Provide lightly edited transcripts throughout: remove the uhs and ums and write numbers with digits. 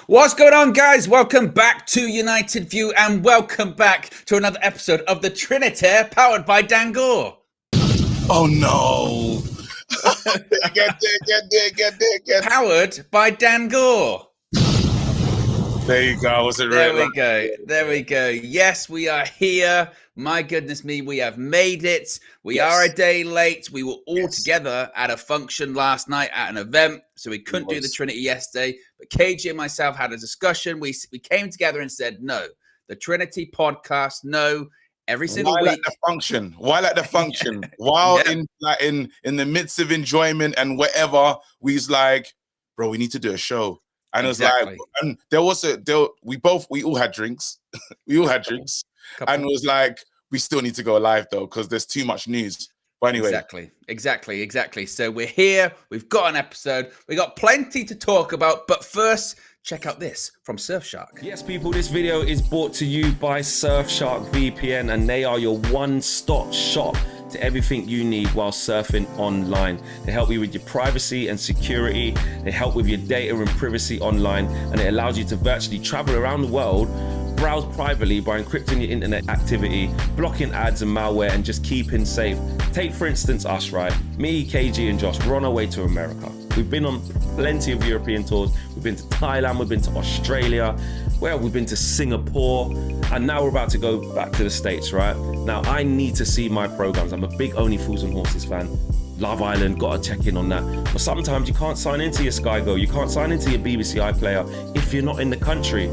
What's going on, guys? Welcome back to United View and welcome back to another episode of the Trinity, powered by Dan Gore. Oh no! Get there. Powered by Dan Gore. There you go. Was it There right? we go. There we go. Yes, we are here. My goodness me, we have made it. We are a day late. We were all together at a function last night at an event, so we couldn't do the Trinity yesterday. But KG and myself had a discussion. We came together and said, no, the Trinity podcast, no. Every single week. At the function? Why at the function? While in the midst of enjoyment and whatever, we was like, bro, we need to do a show. And it was like, and we all had drinks. We all had drinks. And it was like, we still need to go live though, because there's too much news. But anyway. Exactly. So we're here. We've got an episode. We got plenty to talk about. But first, check out this from Surfshark. Yes, people, this video is brought to you by Surfshark VPN, and they are your one-stop shop to everything you need while surfing online. They help you with your privacy and security. They help with your data and privacy online, and it allows you to virtually travel around the world, browse privately by encrypting your internet activity, blocking ads and malware, and just keeping safe. Take, for instance, us, right? Me, KG, and Josh, we're on our way to America. We've been on plenty of European tours. We've been to Thailand, we've been to Australia, we've been to Singapore, and now we're about to go back to the States, right? Now, I need to see my programs. I'm a big Only Fools and Horses fan. Love Island, gotta check in on that. But sometimes you can't sign into your Sky Go, you can't sign into your BBC iPlayer if you're not in the country.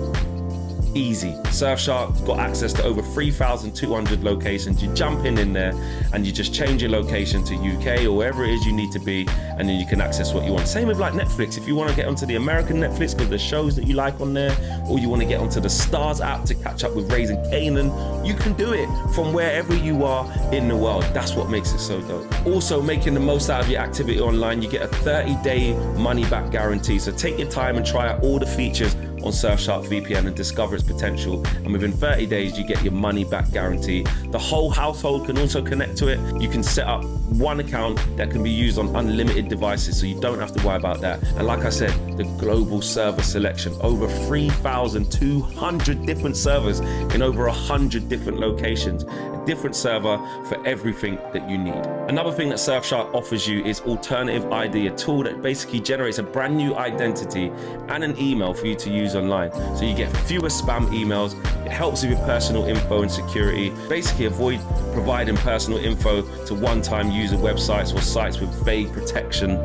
Easy. Surfshark's got access to over 3,200 locations. You jump in there and you just change your location to UK or wherever it is you need to be, and then you can access what you want. Same with like Netflix. If you want to get onto the American Netflix because there's shows that you like on there, or you want to get onto the Stars app to catch up with Raising Canaan, you can do it from wherever you are in the world. That's what makes it so dope. Also, making the most out of your activity online, you get a 30-day money-back guarantee. So take your time and try out all the features on Surfshark VPN and discover its potential, and within 30 days you get your money back guarantee. The whole household can also connect to it. You can set up one account that can be used on unlimited devices, so you don't have to worry about that. And like I said, the global server selection, over 3,200 different servers in over 100 different locations. A different server for everything that you need. Another thing that Surfshark offers you is Alternative ID, a tool that basically generates a brand new identity and an email for you to use online. So you get fewer spam emails, it helps with your personal info and security. Basically avoid providing personal info to one-time user websites or sites with vague protection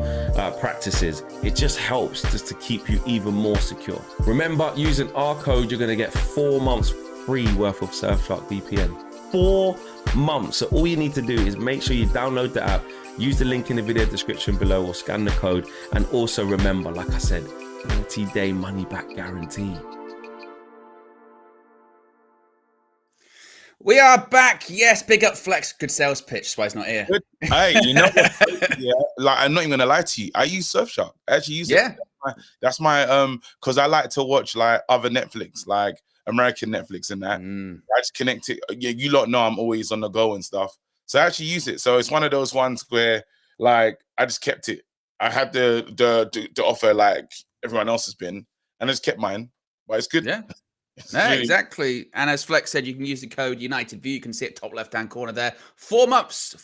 practices. It just helps just to keep you even more secure. Remember, using our code, you're gonna get 4 months free worth of Surfshark VPN. 4 months. So all you need to do is make sure you download the app, use the link in the video description below or scan the code. And also remember, like I said, 30-day money back guarantee. We are back. Yes, big up Flex. Good sales pitch. That's why he's not here. Hey, you know what? Yeah, like I'm not even gonna lie to you. I use Surfshark. I actually use it. That's my because I like to watch like other Netflix, like American Netflix and that. I just connect it. Yeah, you lot know I'm always on the go and stuff. So I actually use it. So it's one of those ones where like I just kept it. I had the offer like everyone else has been, and I just kept mine. But it's good. Yeah. No, exactly. And as Flex said, you can use the code United View. You can see it top left-hand corner there. 4 months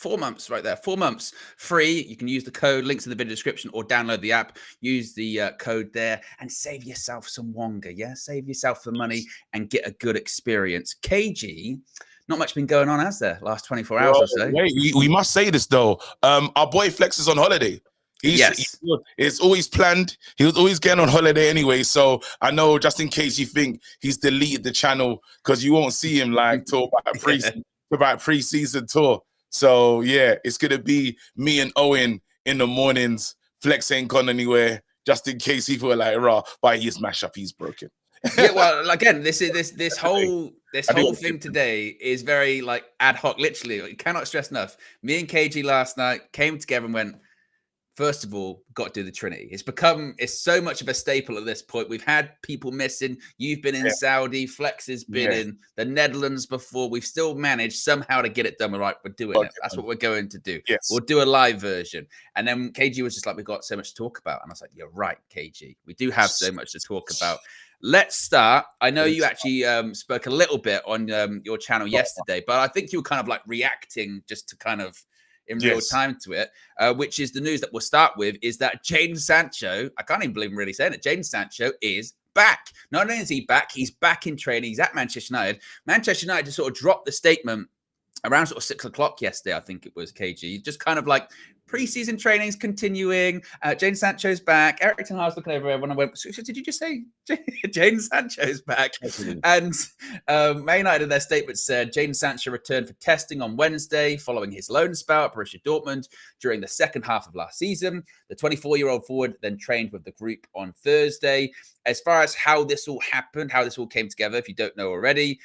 right there. 4 months free. You can use the code, links in the video description, or download the app. Use the code there and save yourself some wonga. Yeah, save yourself the money and get a good experience. KG, not much been going on, has there? Last 24 hours or so. Wait, we must say this though. Our boy Flex is on holiday. It's always planned. He was always getting on holiday anyway. So I know, just in case you think he's deleted the channel, because you won't see him like till about pre-season tour. So yeah, it's gonna be me and Owen in the mornings. Flex ain't gone anywhere, just in case people are like, raw, by his mashup, he's broken. Yeah, well, again, this whole thing today is very like ad hoc. Literally, you cannot stress enough. Me and KG last night came together and went, first of all, got to do the Trinity. It's so much of a staple at this point. We've had people missing. You've been in Saudi. Flex has been in the Netherlands before. We've still managed somehow to get it done right. We're doing it. That's what we're going to do. Yes. We'll do a live version. And then KG was just like, we've got so much to talk about. And I was like, you're right, KG. We do have so much to talk about. let's start. I know you actually spoke a little bit on your channel yesterday, but I think you were kind of like reacting just to kind of in real time to it, which is the news that we'll start with, is that Jadon Sancho, I can't even believe I'm really saying it, Jadon Sancho is back. Not only is he back, he's back in training. He's at Manchester United. Manchester United just sort of dropped the statement around sort of 6 o'clock yesterday, I think it was, KG. Just kind of like preseason training's continuing. Jadon Sancho's back. Eric Ten Hag's looking over everyone. I went, so did you just say Jadon Sancho's back? And Man United in their statement said Jadon Sancho returned for testing on Wednesday following his loan spell at Borussia Dortmund during the second half of last season. The 24-year-old forward then trained with the group on Thursday. As far as how this all happened, how this all came together, if you don't know already,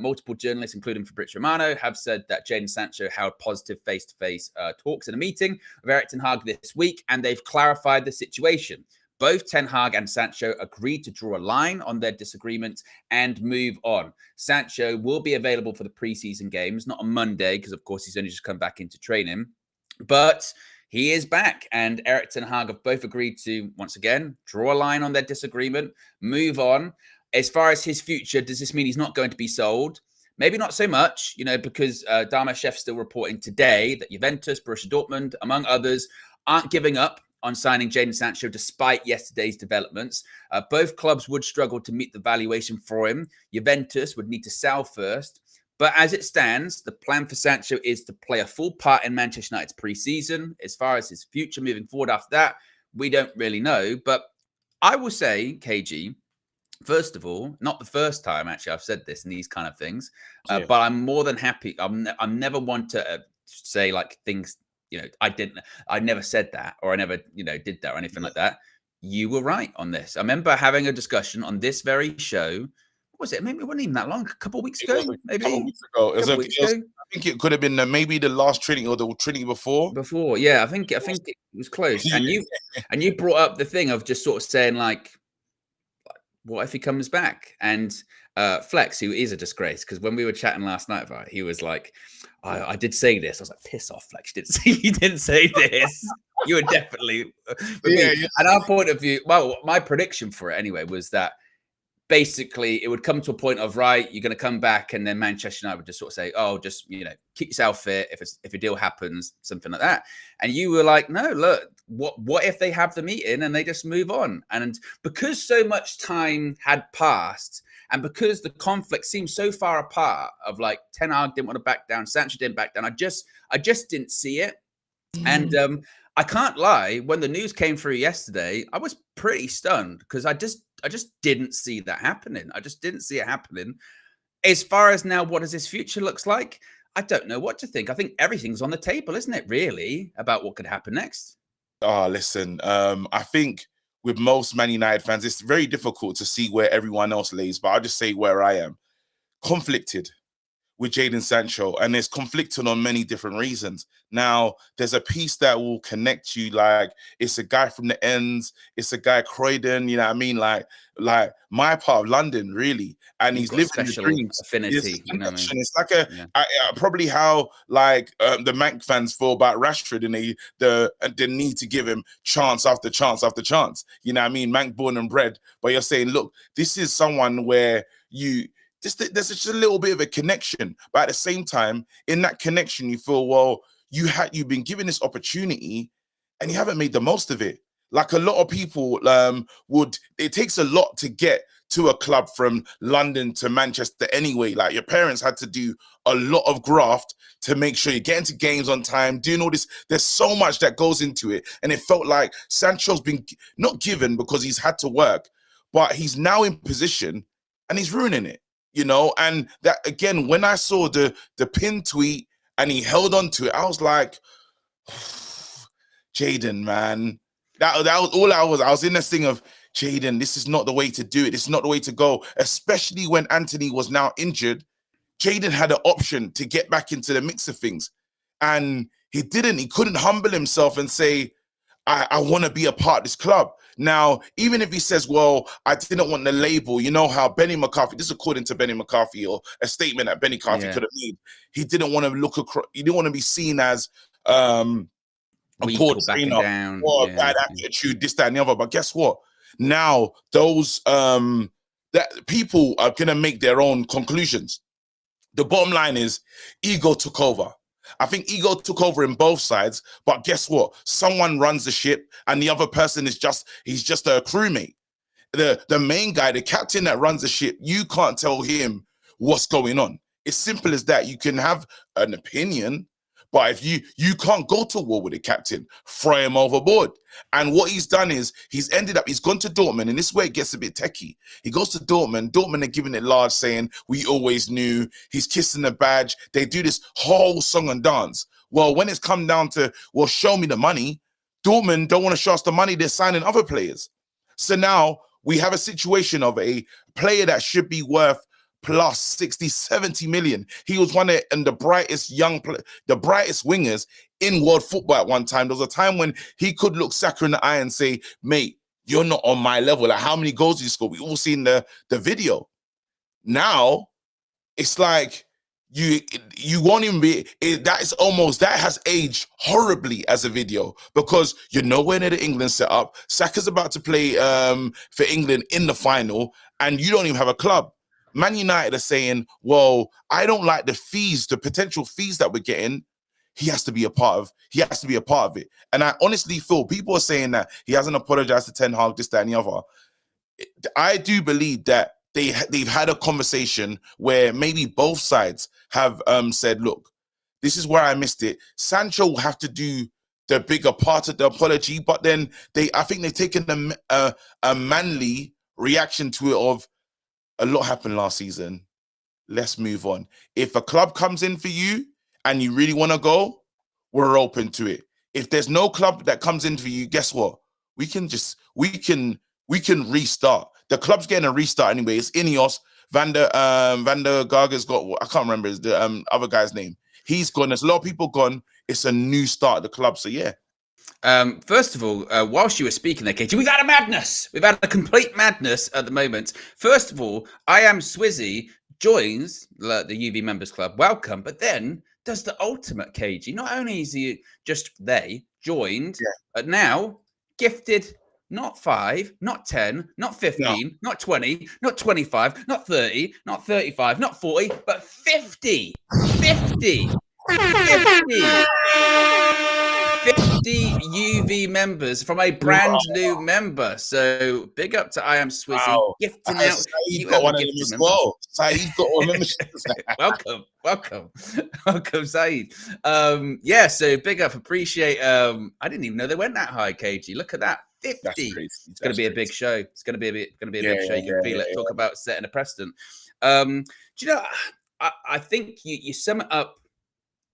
multiple journalists, including Fabrizio Romano, have said that Jadon Sancho held positive face-to-face talks in a meeting with Eric Ten Hag this week, and they've clarified the situation. Both Ten Hag and Sancho agreed to draw a line on their disagreement and move on. Sancho will be available for the preseason games, not on Monday, because of course he's only just come back into training, but he is back, and Eric Ten Hag have both agreed to, once again, draw a line on their disagreement, move on. As far as his future, does this mean he's not going to be sold? Maybe not so much, because Dharma Chef's still reporting today that Juventus, Borussia Dortmund, among others, aren't giving up on signing Jadon Sancho despite yesterday's developments. Both clubs would struggle to meet the valuation for him. Juventus would need to sell first. But as it stands, the plan for Sancho is to play a full part in Manchester United's pre-season. As far as his future moving forward after that, we don't really know. But I will say, KG, first of all, not the first time, actually, I've said this and these kind of things, but I'm more than happy. I'm never one to say like things, I never said that, or I never, did that or anything like that. You were right on this. I remember having a discussion on this very show. What was it? Maybe it wasn't even that long. A couple of weeks ago, maybe. A couple of weeks ago. I think it could have been maybe the last Trinity or the Trinity before. Yeah, I think it was close. And you brought up the thing of just sort of saying like, what if he comes back? And Flex, who is a disgrace, because when we were chatting last night about it, he was like, I did say this. I was like, piss off, Flex. You didn't say this. You were definitely. And our point of view, well, my prediction for it anyway was that basically it would come to a point of, right, you're going to come back, and then Manchester United would just sort of say, oh, just, keep yourself fit. If a deal happens, something like that. And you were like, no, look, what if they have the meeting and they just move on? And because so much time had passed, and because the conflict seemed so far apart of like Ten Hag didn't want to back down, Sancho didn't back down, I just didn't see it. And I can't lie, when the news came through yesterday, I was pretty stunned because I just didn't see that happening. I just didn't see it happening. As far as now, what does his future looks like? I don't know what to think. I think everything's on the table, isn't it, really, about what could happen next? Listen, I think with most Man United fans, it's very difficult to see where everyone else lays, but I'll just say where I am. Conflicted with Jadon Sancho, and it's conflicting on many different reasons. Now, there's a piece that will connect you, like it's a guy from the ends, it's a guy Croydon, you know what I mean? Like my part of London, really, and he's living the dreams. Affinity, you know what I mean? It's like probably how like the Manc fans feel about Rashford, and the need to give him chance after chance after chance. You know what I mean? Manc born and bred, but you're saying, look, this is someone where there's just a little bit of a connection, but at the same time, in that connection, you feel, well, you've been given this opportunity and you haven't made the most of it. Like a lot of people it takes a lot to get to a club from London to Manchester anyway. Like your parents had to do a lot of graft to make sure you get into games on time, doing all this. There's so much that goes into it. And it felt like Sancho's been not given because he's had to work, but he's now in position and he's ruining it. And that again, when I saw the pin tweet and he held on to it, I was like, Jadon, man, that was all I was in this thing of, Jadon, this is not the way to do it. This is not the way to go, especially when Anthony was now injured. Jadon had an option to get back into the mix of things, and he didn't. He couldn't humble himself and say, I want to be a part of this club. Now, even if he says, well, I didn't want the label, you know how Benny McCarthy, this is according to Benny McCarthy, or a statement that Benny McCarthy could have made. He didn't want to look across, he didn't want to be seen as a poor trainer or a bad attitude, this, that, and the other. But guess what? Now, those that people are going to make their own conclusions. The bottom line is ego took over. I think ego took over in both sides, but guess what? Someone runs the ship and the other person is he's just a crewmate. The main guy, the captain that runs the ship, you can't tell him what's going on. It's simple as that. You can have an opinion, but if you can't go to war with the captain, throw him overboard. And what he's done is he's gone to Dortmund, and this is where it gets a bit techie. He goes to Dortmund. Dortmund are giving it large, saying, we always knew. He's kissing the badge. They do this whole song and dance. Well, when it's come down to, well, show me the money, Dortmund don't want to show us the money. They're signing other players. So now we have a situation of a player that should be worth plus 60, 70 million. He was one of the brightest the brightest wingers in world football at one time. There was a time when he could look Saka in the eye and say, mate, you're not on my level. Like, how many goals did you score? We all seen the video. Now, it's like, you won't even be, that has aged horribly as a video, because you're nowhere near the England setup. Saka's about to play for England in the final, and you don't even have a club. Man United are saying, well, I don't like the potential fees that we're getting. He has to be a part of it. And I honestly feel people are saying that he hasn't apologized to Ten Hag, this, that, and the other. I do believe that they've had a conversation where maybe both sides have said, look, this is where I missed it. Sancho will have to do the bigger part of the apology, but then I think they've taken a manly reaction to it of, a lot happened last season. Let's move on. If a club comes in for you and you really want to go, we're open to it. If there's no club that comes in for you, guess what? We can restart. The club's getting a restart anyway. It's Ineos. Van der Garga's got, I can't remember the other guy's name. He's gone. There's a lot of people gone. It's a new start at the club. So yeah. First of all, whilst you were speaking there, Katie, we've had a madness. We've had a complete madness at the moment. First of all, I Am Swizzy joins the UV Members Club. Welcome. But then does the ultimate, KG. Not only is he just joined, but now gifted not 5, not 10, not 15, not 20, not 25, not 30, not 35, not 40, but 50. 50 UV members from a brand new member. So big up to I Am Swizzy. Gifting out. Saeed got one of them as well. Saeed got one memberships. welcome, Saeed. So big up. Appreciate. I didn't even know they went that high, KG. Look at that. 50. It's going to be a big show. It's going to be a big show. You can feel it. Talk about setting a precedent. Do you know? I think you sum it up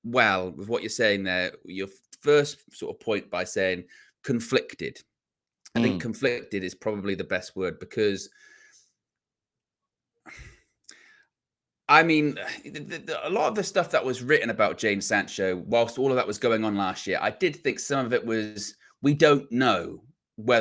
well with what you're saying there. Your first sort of point by saying conflicted. I think conflicted is probably the best word, because I mean, a lot of the stuff that was written about Jadon Sancho, whilst all of that was going on last year, I did think some of it was, we don't know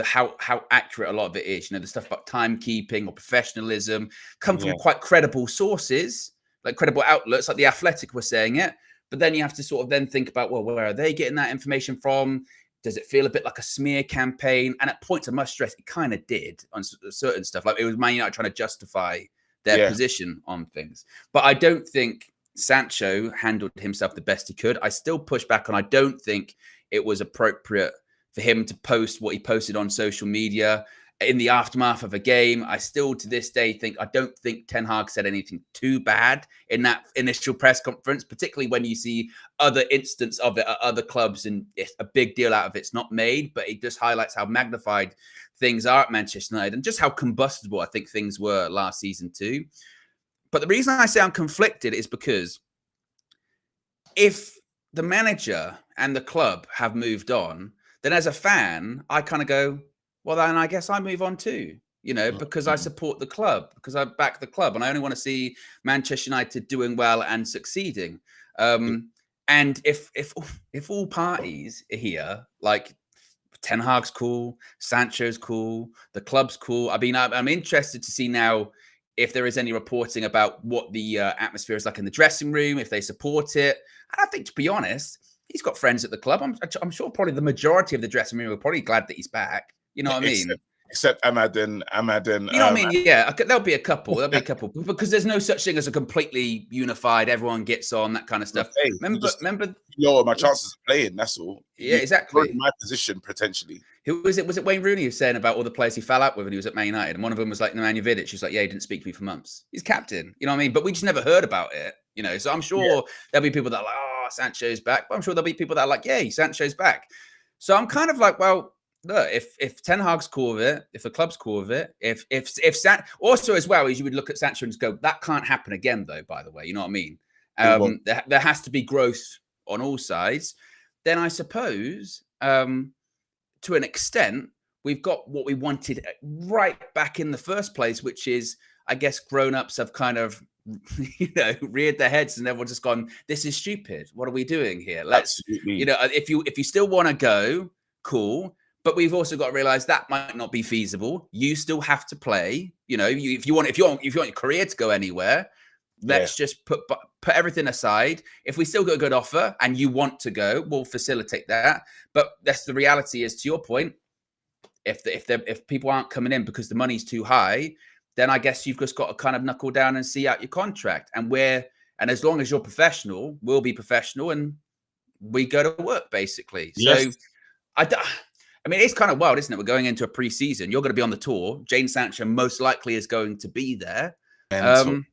how accurate a lot of it is. You know, the stuff about timekeeping or professionalism come from quite credible sources, like credible outlets, like The Athletic were saying it. But then you have to sort of then think about, well, where are they getting that information from? Does it feel a bit like a smear campaign? And at points, I must stress, it kind of did on certain stuff. Like it was Man United trying to justify their position on things. But I don't think Sancho handled himself the best he could. I still push back on, I don't think it was appropriate for him to post what he posted on social media in the aftermath of a game. I still, to this day, I don't think Ten Hag said anything too bad in that initial press conference, particularly when you see other instances of it at other clubs and it's a big deal out of it's not made, but it just highlights how magnified things are at Manchester United and just how combustible I think things were last season too. But the reason I say I'm conflicted is because if the manager and the club have moved on, then as a fan, I kind of go, well, then I guess I move on too, you know, because I support the club, because I back the club, and I only want to see Manchester United doing well and succeeding. And if all parties are here, like Ten Hag's cool, Sancho's cool, the club's cool. I mean, I'm interested to see now if there is any reporting about what the atmosphere is like in the dressing room, if they support it. And I think, to be honest, he's got friends at the club. I'm sure probably the majority of the dressing room are probably glad that he's back. You know what I mean? except Ahmad and you know what I mean? Yeah, there'll be a couple. There'll be a couple because there's no such thing as a completely unified. Everyone gets on that kind of stuff. Okay, Remember, lower my chances of playing. That's all. Yeah, exactly. My position potentially. Who was it? Was it Wayne Rooney who was saying about all the players he fell out with when he was at Man United? And one of them was like Nemanja Vidic. He's like, yeah, he didn't speak to me for months. He's captain. You know what I mean? But we just never heard about it. You know, so I'm sure there'll be people that are like, oh, Sancho's back. But I'm sure there'll be people that are like, yay, Sancho's back. So I'm kind of like, well, look, if Ten Hag's cool with it, if the club's cool with it, if also as well as you would look at Sancho and just go, that can't happen again, though. By the way, you know what I mean? There has to be growth on all sides. Then I suppose, to an extent, we've got what we wanted right back in the first place, which is, I guess, grown-ups have kind of, reared their heads and everyone's just gone, this is stupid. What are we doing here? Absolutely. If you still want to go, cool. But we've also got to realize that might not be feasible. You still have to play. If you want your career to go anywhere, let's just put everything aside. If we still got a good offer and you want to go, we'll facilitate that. But that's the reality. Is to your point, if people aren't coming in because the money's too high, then I guess you've just got to kind of knuckle down and see out your contract. And as long as you're professional, we'll be professional and we go to work basically. Yes. So I mean, it's kind of wild, isn't it? We're going into a pre-season. You're going to be on the tour. Jadon Sancho most likely is going to be there. And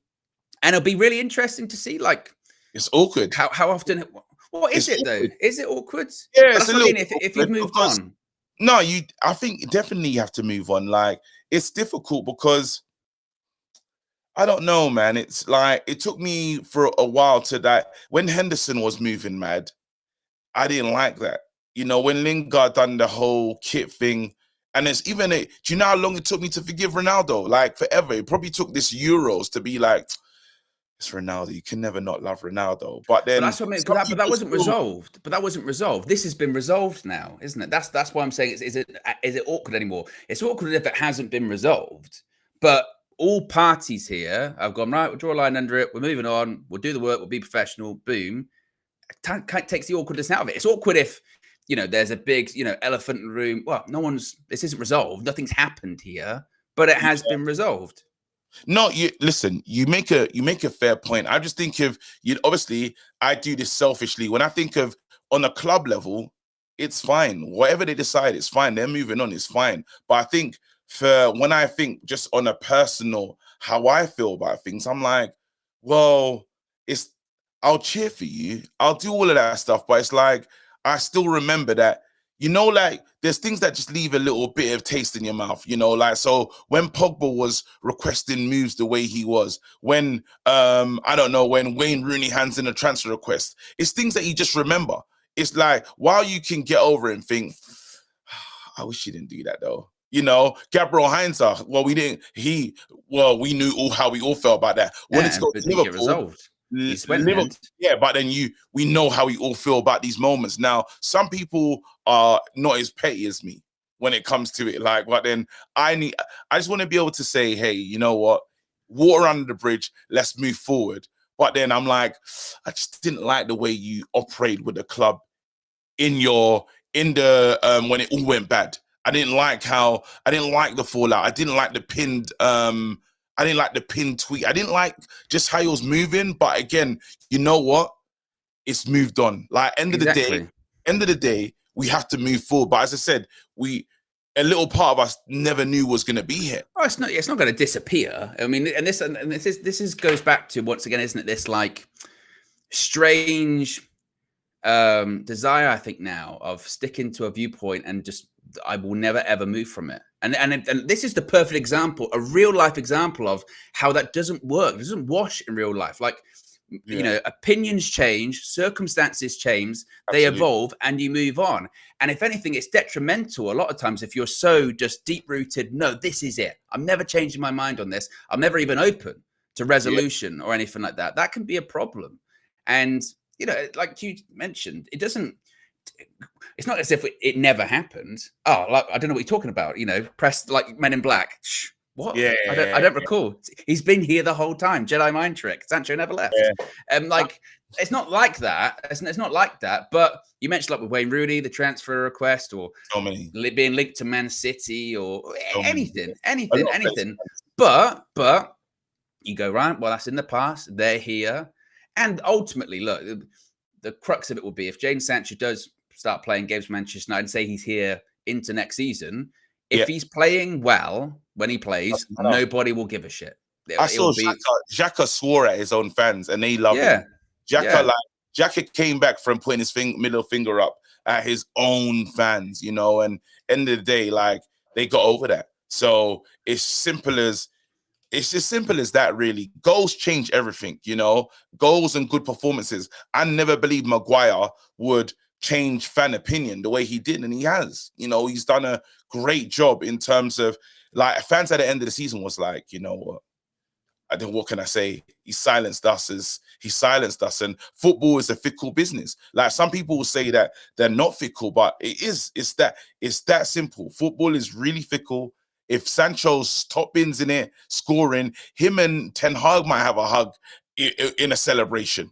it'll be really interesting to see, like, it's awkward. How often? What is it though? Is it awkward? Yeah, it's a little. If you've moved on. No, I think definitely you have to move on. Like, it's difficult because I don't know, man. It's like it took me for a while to that. When Henderson was moving mad, I didn't like that. When Lingard done the whole kit thing, and it's even do you know how long it took me to forgive Ronaldo? Like forever. It probably took this Euros to be like, it's Ronaldo. You can never not love Ronaldo. But then that's what I mean. But that wasn't resolved. But that wasn't resolved. This has been resolved now, isn't it? That's why I'm saying is it awkward anymore? It's awkward if it hasn't been resolved. But all parties here have gone, right, we'll draw a line under it. We're moving on. We'll do the work. We'll be professional. Boom. It takes the awkwardness out of it. It's awkward if there's a big, elephant in the room. Well, this isn't resolved. Nothing's happened here, but it has been resolved. No, listen, you make a fair point. I just think of, obviously, I do this selfishly. When I think of on a club level, it's fine. Whatever they decide, it's fine. They're moving on, it's fine. But I think when I think just on a personal, how I feel about things, I'm like, well, I'll cheer for you. I'll do all of that stuff. But it's like, I still remember that, like there's things that just leave a little bit of taste in your mouth, like, so when Pogba was requesting moves the way he was, when, I don't know, when Wayne Rooney hands in a transfer request, it's things that you just remember. It's like, while you can get over it and think, I wish he didn't do that though. Gabriel Heinz, we knew how we all felt about that. When it's got Liverpool, but then we know how we all feel about these moments. Now, some people are not as petty as me when it comes to it. Like, but then I just want to be able to say, hey, you know what? Water under the bridge, let's move forward. But then I'm like, I just didn't like the way you operate with the club in the when it all went bad. I didn't like the fallout. I didn't like the pinned I didn't like the pinned tweet. I didn't like just how he was moving. But again, you know what? It's moved on. Like, end of the day, we have to move forward. But as I said, a little part of us never knew was going to be here. Oh, it's not going to disappear. I mean, and this goes back to, once again, isn't it, this like strange desire, I think, now of sticking to a viewpoint and just, I will never ever move from it. And this is the perfect example, a real life example of how that doesn't work. It doesn't wash in real life. Like, opinions change, circumstances change, they evolve, and you move on. And if anything, it's detrimental a lot of times if you're so just deep rooted. No, this is it. I'm never changing my mind on this. I'm never even open to resolution or anything like that. That can be a problem. And like you mentioned, it's not as if it never happened. Oh, like, I don't know what you're talking about. Press like Men in Black. What? Yeah. I don't recall. He's been here the whole time. Jedi mind trick. Sancho never left. Like it's not like that. It's not like that. But you mentioned like with Wayne Rooney, the transfer request, or so many being linked to Man City, or anything. But you go, right, well, that's in the past. They're here. And ultimately, look, the crux of it will be if Jadon Sancho does start playing games for Manchester United and say he's here into next season, if he's playing well when he plays, nobody will give a shit. I saw Xhaka swore at his own fans and they love him. Xhaka came back from putting his middle finger up at his own fans, you know, and end of the day, like, they got over that. So it's as simple as that, really. Goals change everything, you know. Goals and good performances. I never believed Maguire would change fan opinion the way he did, and he has. You know, he's done a great job in terms of, like, fans at the end of the season was like, you know what? What can I say? He silenced us, and football is a fickle business. Like, some people will say that they're not fickle, but it's that simple. Football is really fickle. If Sancho's top bins in it, scoring, him and Ten Hag might have a hug in a celebration.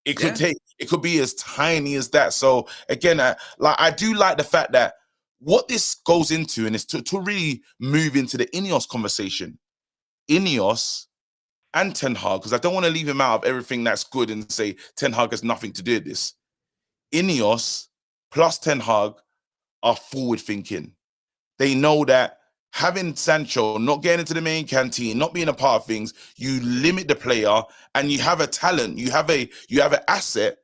It could be as tiny as that. So again, I do like the fact that what this goes into, and is to really move into the Ineos conversation. Ineos and Ten Hag, because I don't want to leave him out of everything that's good and say Ten Hag has nothing to do with this. Ineos plus Ten Hag are forward thinking. They know that having Sancho not getting into the main canteen, not being a part of things, you limit the player, and you have a talent, you have an asset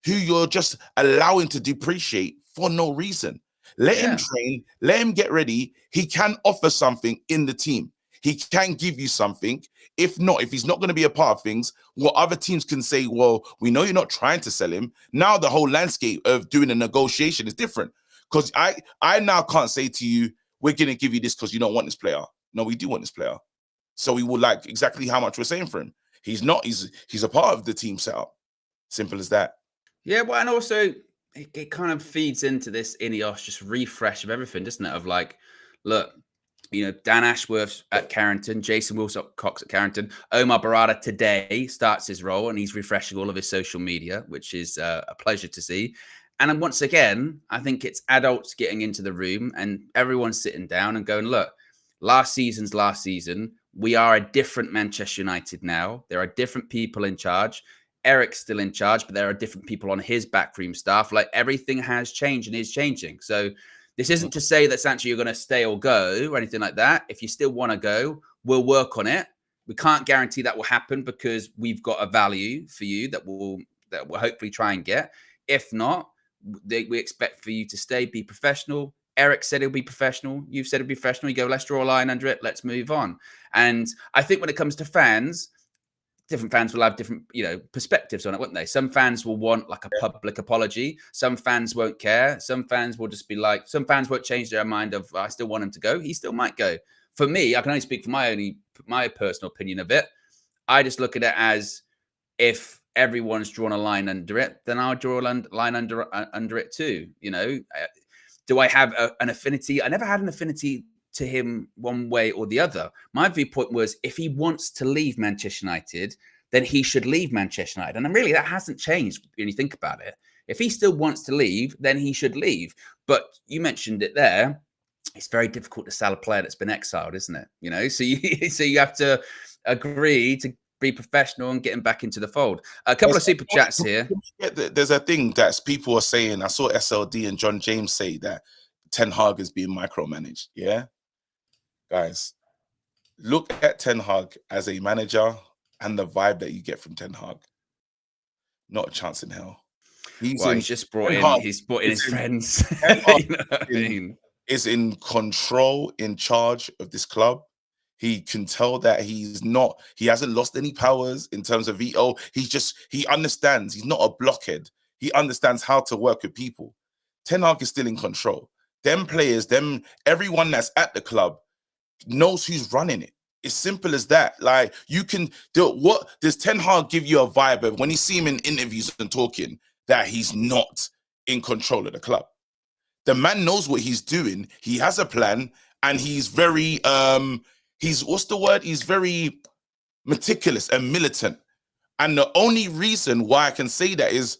who you're just allowing to depreciate for no reason. Let him train, let him get ready. He can offer something in the team. He can give you something. If he's not going to be a part of things, what other teams can say, well, we know you're not trying to sell him. Now the whole landscape of doing a negotiation is different. Because I now can't say to you, we're going to give you this because you don't want this player. No, we do want this player. So we would like exactly how much we're saying for him. He's a part of the team setup. Simple as that. Yeah, well, and also it kind of feeds into this Ineos just refresh of everything, doesn't it? Of like, look, you know, Dan Ashworth at Carrington, Jason Wilcox at Carrington, Omar Barada today starts his role, and he's refreshing all of his social media, which is a pleasure to see. And then once again, I think it's adults getting into the room and everyone sitting down and going, look, last season's last season. We are a different Manchester United now. There are different people in charge. Eric's still in charge, but there are different people on his backroom staff. Like, everything has changed and is changing. So this isn't to say that, Sancho, you're going to stay or go or anything like that. If you still want to go, we'll work on it. We can't guarantee that will happen because we've got a value for you that we'll hopefully try and get. If not, we expect for you to stay, be professional. Eric said he'll be professional. You've said he'll be professional. You go, let's draw a line under it. Let's move on. And I think when it comes to fans, different fans will have different, you know, perspectives on it, won't they? Some fans will want like a public apology. Some fans won't care. Some fans will just be like, some fans won't change their mind of, I still want him to go. He still might go. For me, I can only speak for my personal opinion of it. I just look at it as, if everyone's drawn a line under it, then I'll draw a line under it too. You know, do I have an affinity? I never had an affinity to him one way or the other. My viewpoint was, if he wants to leave Manchester United, then he should leave Manchester United. And really, that hasn't changed when you think about it. If he still wants to leave, then he should leave. But you mentioned it there. It's very difficult to sell a player that's been exiled, isn't it? You know, so you have to agree to be professional and get him back into the fold. A couple of super chats here. There's a thing that people are saying. I saw SLD and John James say that Ten Hag is being micromanaged. Yeah, guys, look at Ten Hag as a manager and the vibe that you get from Ten Hag. Not a chance in hell. He's just brought in. He's brought in his friends. You know what I mean? Is in control, in charge of this club. He can tell that he hasn't lost any powers in terms of veto. He understands. He's not a blockhead. He understands how to work with people. Ten Hag is still in control. Them players, everyone that's at the club knows who's running it. It's simple as that. Like, you can do what does Ten Hag give you a vibe of when you see him in interviews and talking that he's not in control of the club? The man knows what he's doing. He has a plan, and he's very he's what's the word? He's very meticulous and militant. And the only reason why I can say that is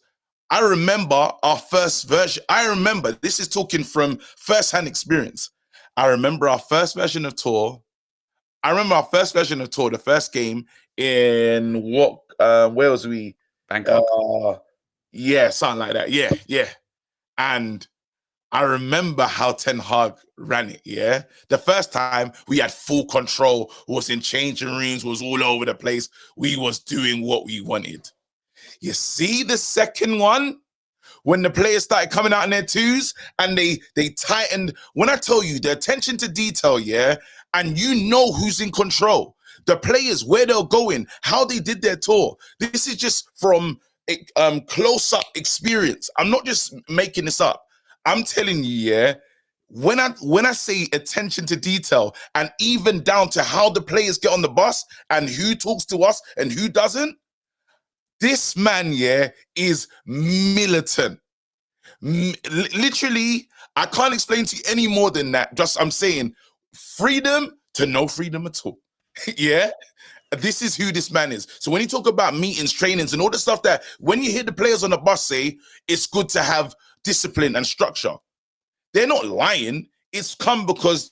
I remember our first version. I remember, this is talking from first-hand experience. I remember our first version of tour. The first game in what, where was we? Bangkok. Yeah, something like that. Yeah. And I remember how Ten Hag ran it, yeah? The first time, we had full control, was in changing rooms, was all over the place. We was doing what we wanted. You see the second one? When the players started coming out in their twos and they tightened. When I tell you, the attention to detail, yeah? And you know who's in control. The players, where they're going, how they did their tour. This is just from close-up experience. I'm not just making this up. I'm telling you, yeah, when I say attention to detail and even down to how the players get on the bus and who talks to us and who doesn't, this man, yeah, is militant. Literally, I can't explain to you any more than that. Just I'm saying freedom to no freedom at all. Yeah. This is who this man is. So when you talk about meetings, trainings, and all the stuff that when you hear the players on the bus say it's good to have discipline and structure, they're not lying. It's come because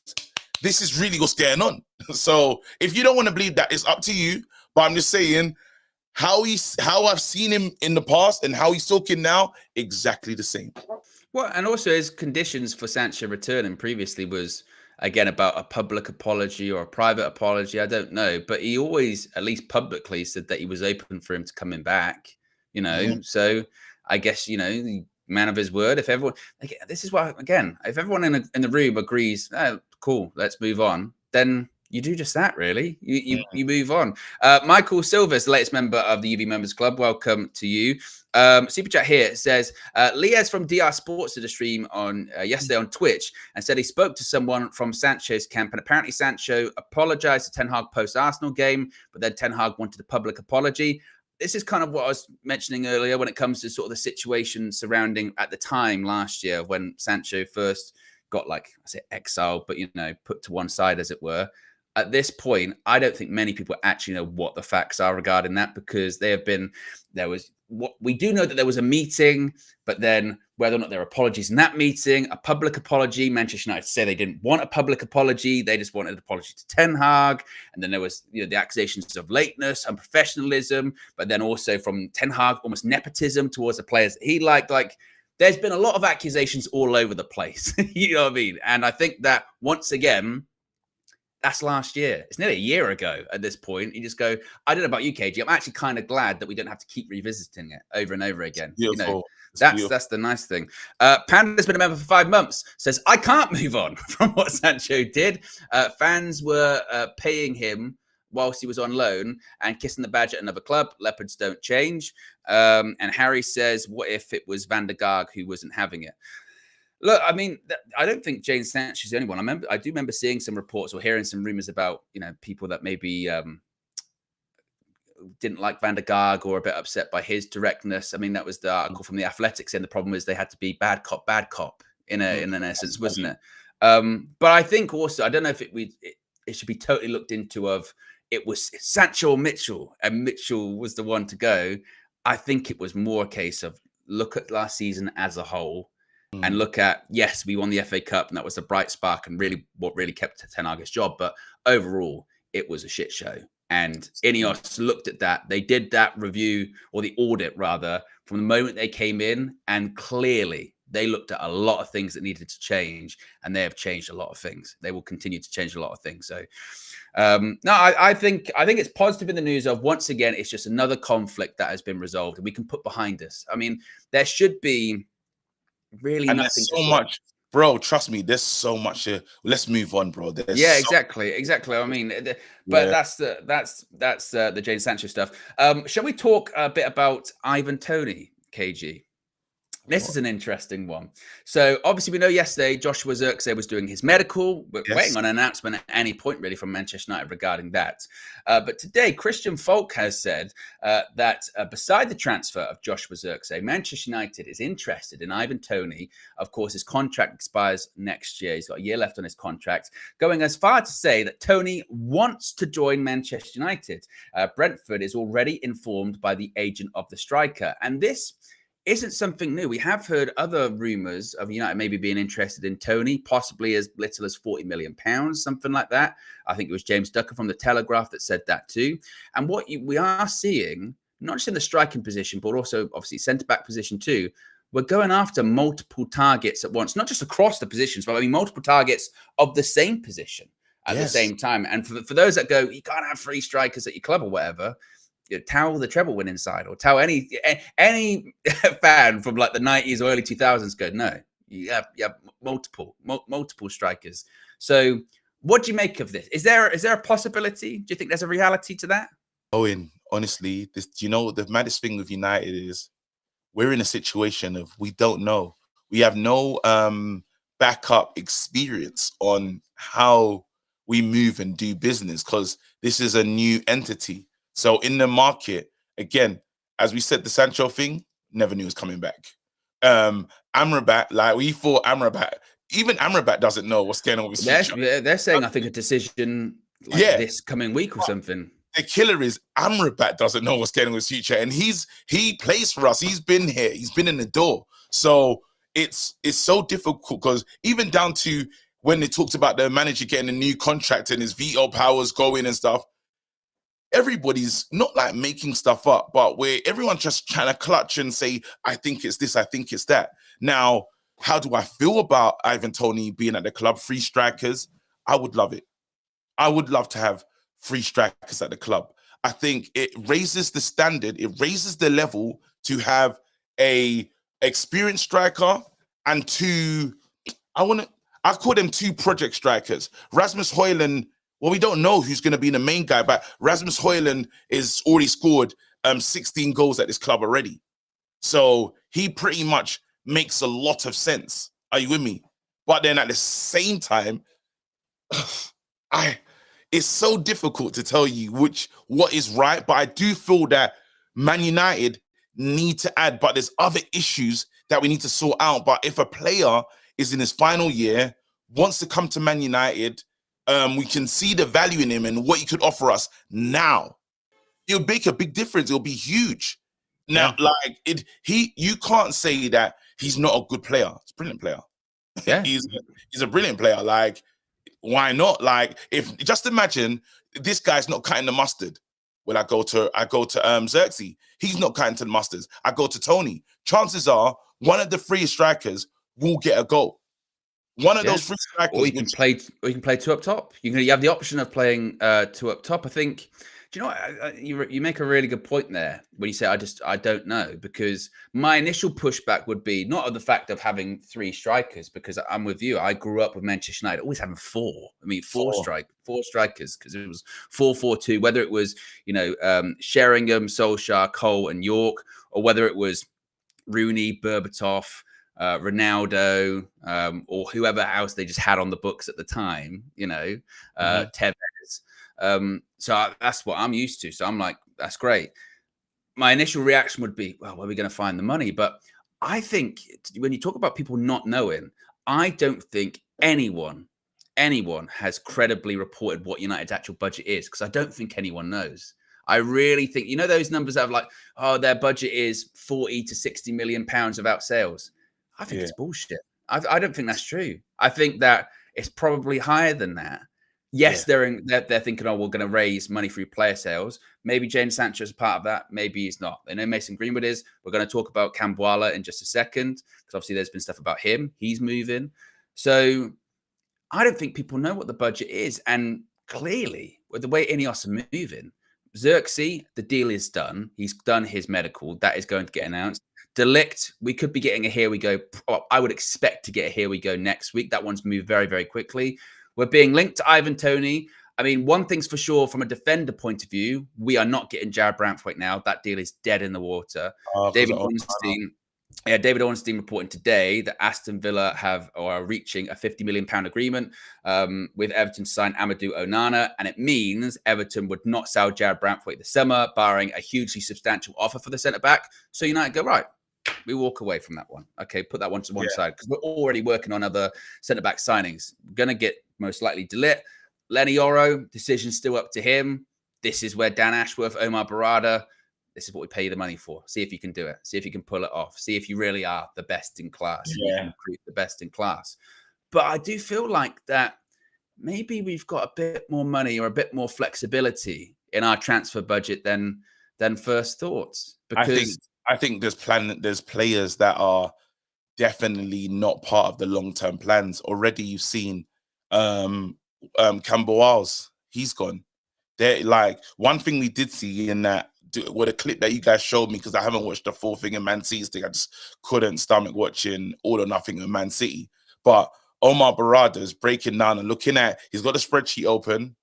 this is really what's going on. So if you don't want to believe that, it's up to you. But I'm just saying how I've seen him in the past and how he's talking now, exactly the same. Well, and also his conditions for Sancho returning previously was, again, about a public apology or a private apology. I don't know. But he always, at least publicly, said that he was open for him to coming back, you know. Mm-hmm. So I guess, you know, the man of his word. If everyone, this is why, again, if everyone in the room agrees, oh, cool, let's move on, then you do just that, really. You move on. Michael Silvers, the latest member of the UV Members Club. Welcome to you. Super chat here says, Liaz from DR Sports did a stream on yesterday on Twitch and said he spoke to someone from Sancho's camp, and apparently Sancho apologized to Ten Hag post-Arsenal game, but then Ten Hag wanted a public apology. This is kind of what I was mentioning earlier when it comes to sort of the situation surrounding at the time last year when Sancho first got, like, I say exiled, but, you know, put to one side, as it were. At this point, I don't think many people actually know what the facts are regarding that, because we do know that there was a meeting, but then whether or not there were apologies in that meeting, a public apology, Manchester United say they didn't want a public apology. They just wanted an apology to Ten Hag. And then there was, you know, the accusations of lateness, unprofessionalism, but then also from Ten Hag, almost nepotism towards the players that he liked. Like, there's been a lot of accusations all over the place. You know what I mean? And I think that once again, that's last year. It's nearly a year ago at this point. You just go, I don't know about you, KG. I'm actually kind of glad that we don't have to keep revisiting it over and over again. Beautiful. You know, that's the nice thing. Panda's been a member for 5 months. Says, I can't move on from what Sancho did. Fans were paying him whilst he was on loan and kissing the badge at another club. Leopards don't change. And Harry says, what if it was Van der Gaag who wasn't having it? Look, I mean, I don't think Jadon Sancho is the only one. I do remember seeing some reports or hearing some rumors about, you know, people that maybe didn't like Van der Gaag or a bit upset by his directness. I mean, that was the article from The Athletic, and the problem is they had to be bad cop in an essence, wasn't it? But I think also, I don't know if it should be totally looked into of it was Sancho or Mitchell, and Mitchell was the one to go. I think it was more a case of look at last season as a whole. And look at, yes, we won the FA Cup, and that was the bright spark and really what really kept Ten Hag's job. But overall, it was a shit show. And Ineos looked at that. They did that review, or the audit rather, from the moment they came in, and clearly they looked at a lot of things that needed to change, and they have changed a lot of things. They will continue to change a lot of things. So, I think it's positive in the news of, once again, it's just another conflict that has been resolved and we can put behind us. I mean, there should be really and nothing so much, bro. Trust me, there's so much here. Let's move on, bro. Exactly. I mean, but that's the Jadon Sancho stuff. Shall we talk a bit about Ivan Toney, KG? This is an interesting one. So obviously we know yesterday Joshua Zirkzee was doing his medical. We're waiting on an announcement at any point really from Manchester United regarding that. But today Christian Falk has said that beside the transfer of Joshua Zirkzee, Manchester United is interested in Ivan Toney. Of course, his contract expires next year. He's got a year left on his contract. Going as far to say that Toney wants to join Manchester United. Brentford is already informed by the agent of the striker. And this isn't something new. We have heard other rumours of United maybe being interested in Toney, possibly as little as £40 million, something like that. I think it was James Ducker from The Telegraph that said that too. And what we are seeing, not just in the striking position, but also obviously centre-back position too, we're going after multiple targets at once, not just across the positions, but I mean multiple targets of the same position at the same time. And for those that go, you can't have 3 strikers at your club or whatever, tell the treble winning side or tell any fan from like the 90s or early 2000s go, no, you have multiple strikers. So what do you make of this? Is there a possibility? Do you think there's a reality to that? Owen, honestly, the maddest thing with United is we're in a situation of we don't know. We have no backup experience on how we move and do business because this is a new entity. So in the market, again, as we said, the Sancho thing, never knew was coming back. Amrabat, like we thought Amrabat, even Amrabat doesn't know what's going on with his future. They're saying, I think, a decision this coming week or something. The killer is Amrabat doesn't know what's going on with his future. And he plays for us. He's been here. He's been in the door. So it's so difficult because even down to when they talked about the manager getting a new contract and his veto powers going and stuff, everybody's not like making stuff up, but everyone's just trying to clutch and say, I think it's this, I think it's that. Now, how do I feel about Ivan Toney being at the club? 3 strikers. I would love it. I would love to have 3 strikers at the club. I think it raises the standard. It raises the level to have a experienced striker and 2, I call them 2 project strikers. Rasmus Højlund, well, we don't know who's going to be the main guy, but Rasmus Højlund is already scored 16 goals at this club already. So he pretty much makes a lot of sense. Are you with me? But then at the same time, it's so difficult to tell you what is right. But I do feel that Man United need to add, but there's other issues that we need to sort out. But if a player is in his final year, wants to come to Man United, we can see the value in him and what he could offer us now. It'll make a big difference. It'll be huge. Now, you can't say that he's not a good player. He's a brilliant player. Yeah, he's a brilliant player. Like, why not? Like, if just imagine this guy's not cutting the mustard. When I go to Zirkzee, he's not cutting to the mustard. I go to Toney. Chances are one of the 3 strikers will get a goal. One of those 3 strikers. Or you can play 2 up top. You have the option of playing 2 up top. I think. Do you know what? You make a really good point there when you say I don't know, because my initial pushback would be not of the fact of having 3 strikers, because I'm with you. I grew up with Manchester United always having 4. I mean 4 strikers, because it was 4-4-2. Whether it was Sheringham, Solskjaer, Cole, and York, or whether it was Rooney, Berbatov, Ronaldo, or whoever else they just had on the books at the time, Tevez. So that's what I'm used to. So I'm like, that's great. My initial reaction would be, well, where are we going to find the money? But I think when you talk about people not knowing, I don't think anyone has credibly reported what United's actual budget is, because I don't think anyone knows. I really think, those numbers that have like, oh, their budget is 40 to 60 million pounds of out sales. I think it's bullshit. I don't think that's true. I think that it's probably higher than that. Yes, they're thinking, oh, we're going to raise money through player sales. Maybe Jadon Sancho is part of that. Maybe he's not. They know Mason Greenwood is. We're going to talk about Cambuala in just a second, because obviously there's been stuff about him. He's moving. So I don't think people know what the budget is. And clearly, with the way Ineos are moving, Zirkzee, the deal is done. He's done his medical. That is going to get announced. De Ligt, we could be getting a here we go. I would expect to get a here we go next week. That one's moved very, very quickly. We're being linked to Ivan Toney. I mean, one thing's for sure, from a defender point of view, we are not getting Jared Branthwaite now. That deal is dead in the water. David Ornstein, Yeah, David Ornstein reporting today that Aston Villa are reaching a £50 million agreement with Everton to sign Amadou Onana, and it means Everton would not sell Jared Branthwaite this summer, barring a hugely substantial offer for the centre back. So United go, right, we walk away from that one. Okay, put that one to one side, because we're already working on other centre back signings. We're going to get most likely De Ligt. Lenny Yoro, decision's still up to him. This is where Dan Ashworth, Omar Barada, this is what we pay you the money for. See if you can do it. See if you can pull it off. See if you really are the best in class. You can recruit the best in class. But I do feel like that maybe we've got a bit more money or a bit more flexibility in our transfer budget than first thoughts. Because I think there's players that are definitely not part of the long-term plans. Already you've seen Camberwell's, he's gone. They're like, one thing we did see in that, with a clip that you guys showed me, because I haven't watched the full thing in Man City's thing. I just couldn't stomach watching All or Nothing in Man City. But Omar Barada's breaking down and looking at, he's got the spreadsheet open,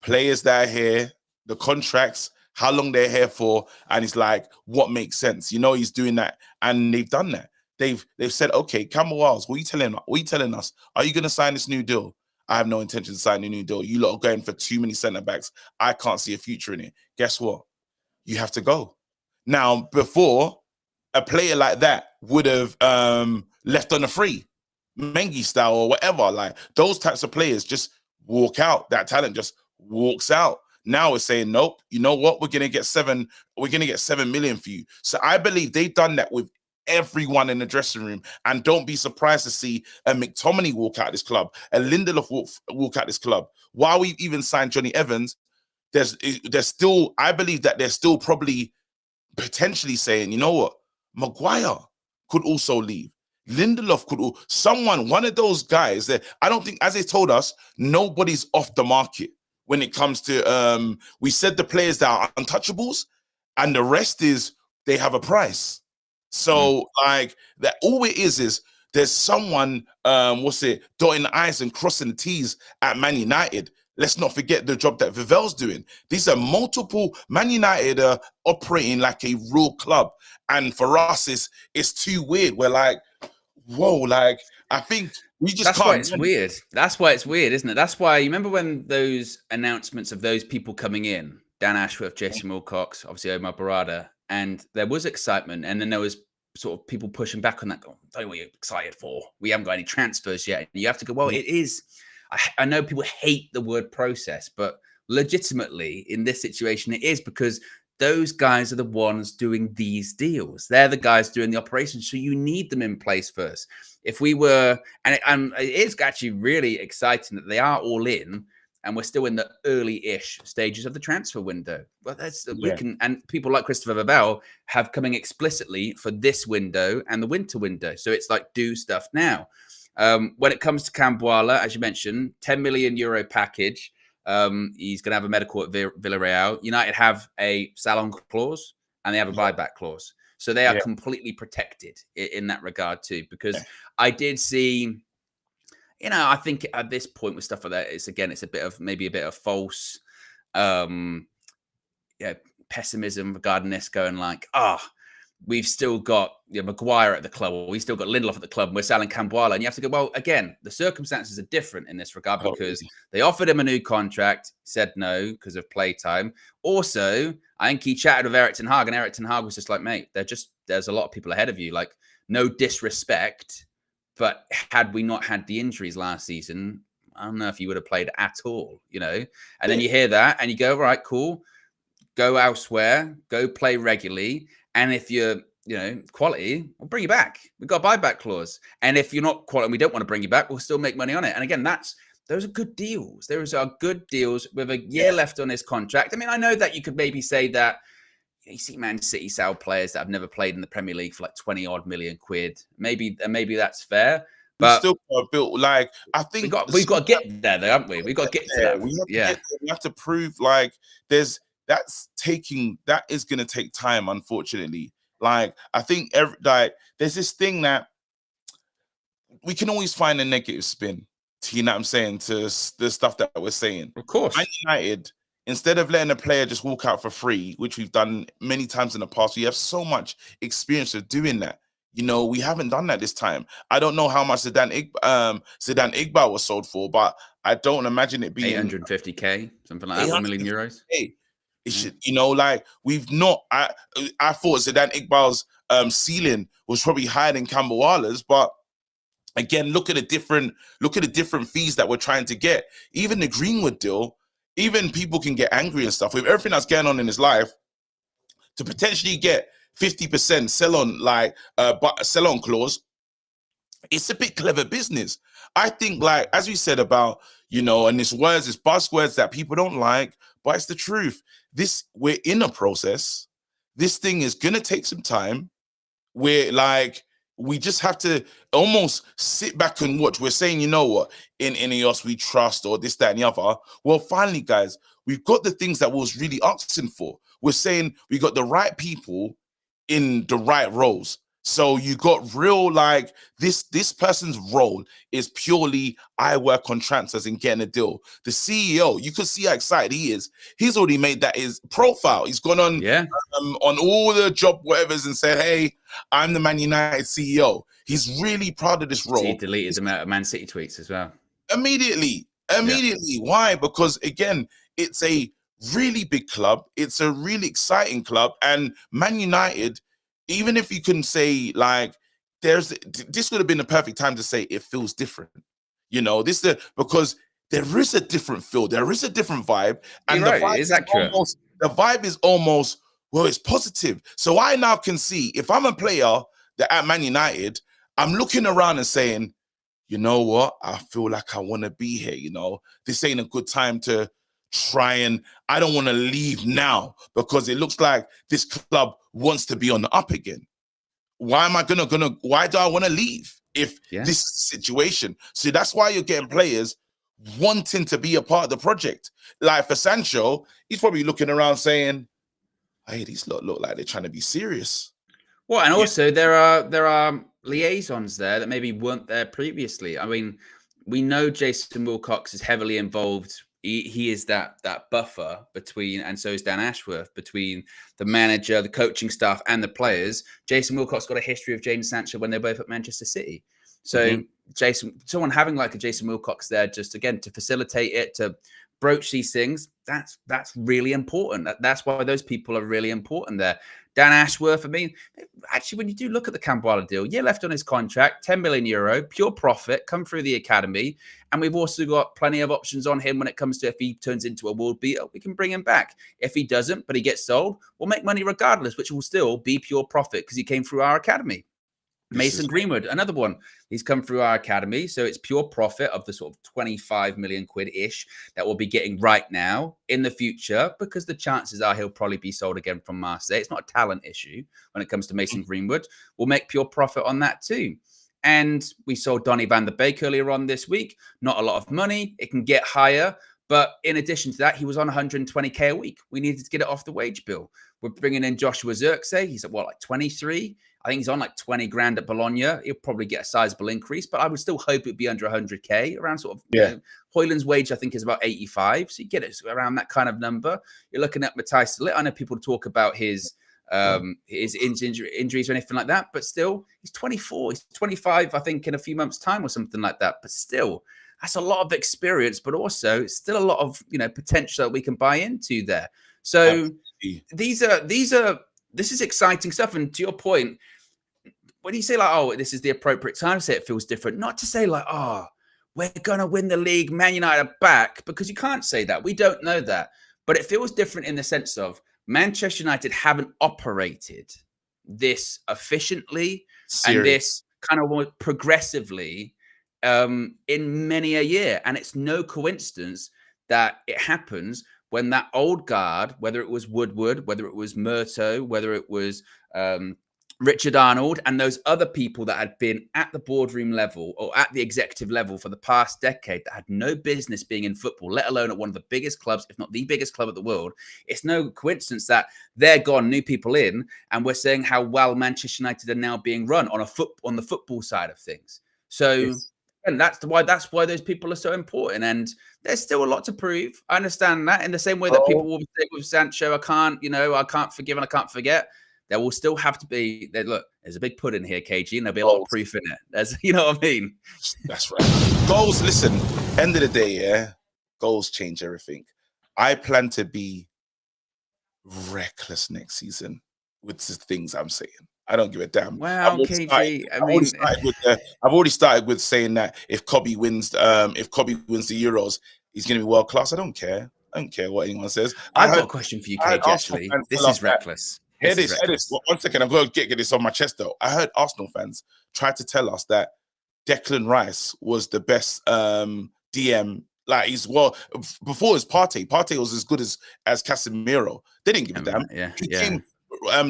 players that are here, the contracts, how long they're here for, and he's like, what makes sense? You know, he's doing that, and they've done that. They've said, okay, Campbell Wells, what are you telling us? Are you going to sign this new deal? I have no intention to sign a new deal. You lot are going for too many centre backs. I can't see a future in it. Guess what? You have to go. Now, before, a player like that would have left on a free, Mengi style or whatever. Like, those types of players just walk out. That talent just walks out. Now we're saying, nope, you know what? We're gonna get 7 million for you. So I believe they've done that with everyone in the dressing room. And don't be surprised to see a McTominay walk out this club, a Lindelof walk out this club. While we've even signed Johnny Evans, there's still, I believe that they're still probably potentially saying, you know what, Maguire could also leave. Lindelof could, one of those guys that I don't think, as they told us, nobody's off the market when it comes to, we said the players that are untouchables, and the rest is they have a price. So like that, all it is there's someone, dotting the I's and crossing the T's at Man United. Let's not forget the job that Vivel's doing. These are multiple. Man United are operating like a real club. And for us, it's too weird. We're like, whoa, like, I think we just That's can't. why it's weird. That's why it's weird, isn't it? That's why, you remember when those announcements of those people coming in, Dan Ashworth, Jason Wilcox, obviously Omar Barada, and there was excitement. And then there was sort of people pushing back on that, going, tell you what you're excited for. We haven't got any transfers yet. And you have to go, well, it is. I know people hate the word process, but legitimately in this situation, it is, because those guys are the ones doing these deals. They're the guys doing the operations. So you need them in place first. If we were, and it is actually really exciting that they are all in, and we're still in the early-ish stages of the transfer window. Well, we can, and people like Christopher Vavell have coming explicitly for this window and the winter window. So it's like, do stuff now. When it comes to Cambuala, as you mentioned, €10 million package. He's going to have a medical at Villarreal. United have a salon clause and they have a buyback clause. So they are completely protected in that regard too, because I did see, I think at this point with stuff like that, it's a bit of false pessimism regarding this, going like, we've still got Maguire at the club, or we've still got Lindelof at the club, and we're selling Cambuala. And you have to go, well, again, the circumstances are different in this regard, because they offered him a new contract, said no because of playtime. Also, I think he chatted with Erik ten Hag, and Erik ten Hag was just like, mate, there's a lot of people ahead of you. Like, no disrespect, but had we not had the injuries last season, I don't know if you would have played at all, And then you hear that and you go, all right, cool. Go elsewhere, go play regularly. And if you're, quality, we'll bring you back. We've got a buyback clause. And if you're not quality and we don't want to bring you back, we'll still make money on it. And again, those are good deals. Those are good deals with a year left on this contract. I mean, I know that you could maybe say that you see Man City sell players that have never played in the Premier League for like 20 odd million quid. Maybe that's fair. But still built, like, I think we've got to get there, though, haven't we? We've got to get to that. We have to prove, like, that is going to take time, unfortunately. Like, I think there's this thing that we can always find a negative spin to, what I'm saying, to the stuff that we're saying. Of course. Man United, instead of letting a player just walk out for free, which we've done many times in the past, we have so much experience of doing that. you know, we haven't done that this time. I don't know how much Zidane Iqbal was sold for, but I don't imagine it being 850K, something like that, 1 million euros. It should, you know, like we've not. I thought Zidane Iqbal's ceiling was probably higher than Kambawala's, but again, look at the different fees that we're trying to get. Even the Greenwood deal, even people can get angry and stuff with everything that's going on in his life. To potentially get 50% sell on clause, it's a bit clever business. I think, like as we said about, you know, and it's buzzwords that people don't like, but it's the truth. We're in a process. This thing is gonna take some time. We just have to almost sit back and watch. We're saying, you know what, in Ineos we trust, or this, that, and the other. Well, finally, guys, we've got the things that we was really asking for. We're saying we got the right people in the right roles. So you got real, like, this person's role is purely, I work on transfers and getting a deal. The CEO, you can see how excited he is. He's already made that his profile. He's gone on all the job whatevers and said, hey, I'm the Man United CEO. He's really proud of this role. He deleted them out of Man City tweets as well. Immediately. Why? Because, again, it's a really big club. It's a really exciting club. And Man United, even if you can say, like, this would have been the perfect time to say it feels different. You know, because there is a different feel, there is a different vibe. And the vibe is almost, well, it's positive. So I now can see, if I'm a player that at Man United, I'm looking around and saying, you know what, I feel like I want to be here. You know, this ain't a good time to try, and I don't want to leave now because it looks like this club wants to be on the up again. Why am I why do I want to leave if this situation? So that's why you're getting players wanting to be a part of the project. Like for Sancho, he's probably looking around saying, hey, these look like they're trying to be serious. Well, and also there are liaisons there that maybe weren't there previously. I mean, we know Jason Wilcox is heavily involved. He is that buffer between, and so is Dan Ashworth, between the manager, the coaching staff, and the players. Jason Wilcox got a history of Jadon Sancho when they're both at Manchester City. So someone having like a Jason Wilcox there, just again to facilitate it, to broach these things, that's really important. That's why those people are really important there. Dan Ashworth, I mean, actually, when you do look at the Kambwala deal, year left on his contract, 10 million euro, pure profit, come through the academy. And we've also got plenty of options on him when it comes to if he turns into a world beater, we can bring him back. If he doesn't, but he gets sold, we'll make money regardless, which will still be pure profit because he came through our academy. Mason Greenwood, another one. He's come through our academy, so it's pure profit of the sort of 25 million quid-ish that we'll be getting right now in the future, because the chances are he'll probably be sold again from Marseille. It's not a talent issue when it comes to Mason Greenwood. We'll make pure profit on that too. And we sold Donny van der Beek earlier on this week. Not a lot of money. It can get higher. But in addition to that, he was on 120K a week. We needed to get it off the wage bill. We're bringing in Joshua Zirkzee. He's at what, like 23? I think he's on like 20 grand at Bologna. He'll probably get a sizable increase, but I would still hope it'd be under 100K, around sort of, you know, Hoyland's wage, I think, is about 85. So you get it around that kind of number. You're looking at Matthijs de Ligt. I know people talk about his injuries or anything like that, but still, he's 24. He's 25, I think, in a few months' time or something like that. But still, that's a lot of experience, but also it's still a lot of, you know, potential that we can buy into there. So this is exciting stuff. And to your point, when you say like, oh, this is the appropriate time to say it feels different, not to say like, oh, we're going to win the league, Man United are back, because you can't say that. We don't know that. But it feels different in the sense of Manchester United haven't operated this efficiently and this kind of more progressively in many a year. And it's no coincidence that it happens when that old guard, whether it was Woodward, whether it was Murto, whether it was Richard Arnold, and those other people that had been at the boardroom level or at the executive level for the past decade that had no business being in football, let alone at one of the biggest clubs, if not the biggest club of the world. It's no coincidence that they're gone, new people in, and we're saying how well Manchester United are now being run on the football side of things. So, and that's why those people are so important. And there's still a lot to prove. I understand that, in the same way that people will say with Sancho, I can't forgive and I can't forget. there will still have to be. Look, there's a big pudding here, KG, and there'll be a lot of proof in it. There's, you know what I mean? That's right. Goals. Listen, end of the day, yeah, goals change everything. I plan to be reckless next season with the things I'm saying. I don't give a damn. Wow, KG. I've already started with saying that if Kobe wins the Euros, he's going to be world class. I don't care. I don't care what anyone says. I've got a question for you, KG. Actually, this is reckless. Hear this. One second. I'm going to get this on my chest though. I heard Arsenal fans try to tell us that Declan Rice was the best DM. Like before his Partey. Partey was as good as Casemiro. They didn't give a damn.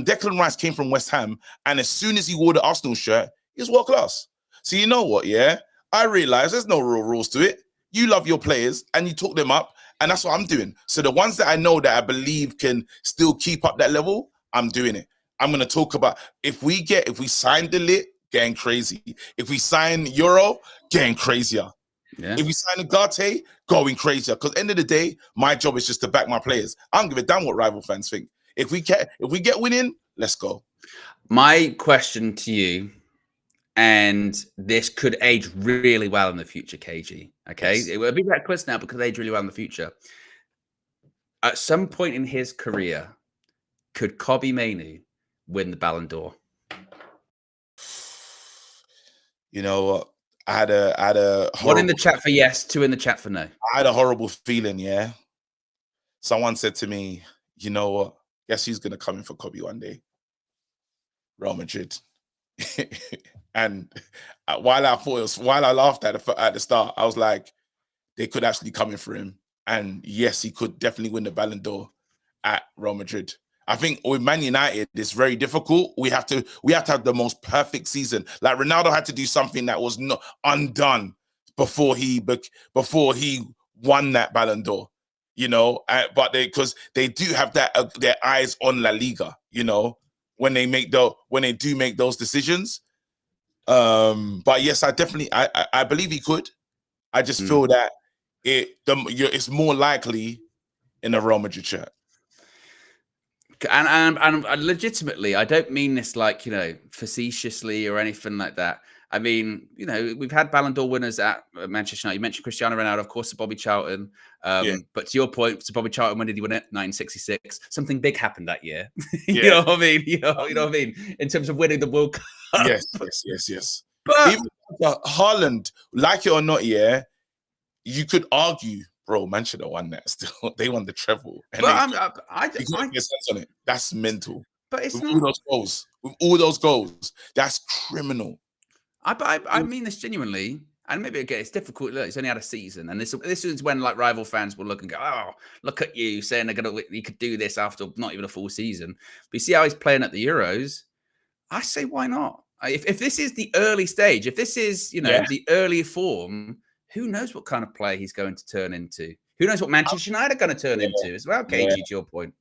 Declan Rice came from West Ham, and as soon as he wore the Arsenal shirt, he was world class. So you know what? Yeah, I realize there's no real rules to it. You love your players and you talk them up, and that's what I'm doing. So the ones that I know that I believe can still keep up that level, I'm doing it. I'm gonna talk about if we sign De Ligt, getting crazy. If we sign Euro, getting crazier. Yeah. If we sign Ugarte, going crazier. Because end of the day, my job is just to back my players. I don't give a damn what rival fans think. If we get winning, let's go. My question to you, and this could age really well in the future, KG. Okay, yes. It will be reckless now because it age really well in the future. At some point in his career, could Kobbie Mainoo win the Ballon d'Or? You know what? I had a one in the chat for yes, 2 in the chat for no. I had a horrible feeling. Yeah, someone said to me, "You know what? Guess who's gonna come in for Kobbie one day? Real Madrid." And while I laughed at the start, I was like, they could actually come in for him. And yes, he could definitely win the Ballon d'Or at Real Madrid. I think with Man United, it's very difficult. We have to have the most perfect season. Like Ronaldo had to do something that was not undone before he won that Ballon d'Or. You know, but because they do have that their eyes on La Liga. You know, when they do make those decisions. But yes, I believe he could. I just feel that it's more likely in a Real Madrid shirt. And legitimately, I don't mean this like, you know, facetiously or anything like that. I mean, you know, we've had Ballon d'Or winners at Manchester United. You mentioned Cristiano Ronaldo, of course, Sir Bobby Charlton. But to your point, Sir Bobby Charlton, when did he win it? 1966. Something big happened that year. You know what I mean? You know what I mean? In terms of winning the World Cup. Yes. But even Haaland, like it or not, yeah, you could argue, bro, Man should have won that still. They won the treble. And but I get sense on it. That's mental. But it's with all those goals, that's criminal. I mean this genuinely, and maybe again it's difficult. Look, he's only had a season, and this is when like rival fans will look and go, "Oh, look at you saying you could do this after not even a full season." But you see how he's playing at the Euros. I say, why not? If this is the early stage, if this is the early form, who knows what kind of player he's going to turn into? Who knows what Manchester United are going to turn into as well? KG, to your point.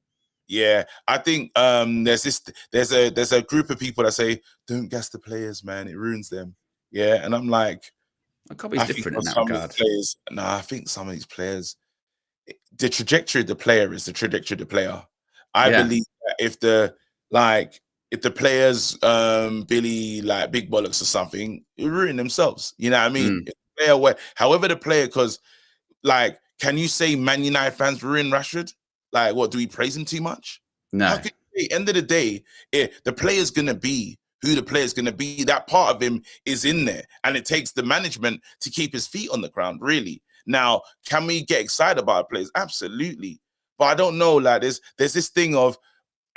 Yeah, I think there's a group of people that say, don't gas the players, man, it ruins them. Yeah, and I'm like, Kobbie's different in that regard. I think some of these players, the trajectory of the player is the trajectory of the player. I believe that if the players Billy like big bollocks or something, it ruin themselves. You know what I mean? However the player, because like, can you say Man United fans ruin Rashford? Like, what, do we praise him too much? No. How can you say, end of the day, the player's going to be who the player's going to be. That part of him is in there. And it takes the management to keep his feet on the ground, really. Now, can we get excited about players? Absolutely. But I don't know, like, there's this thing of,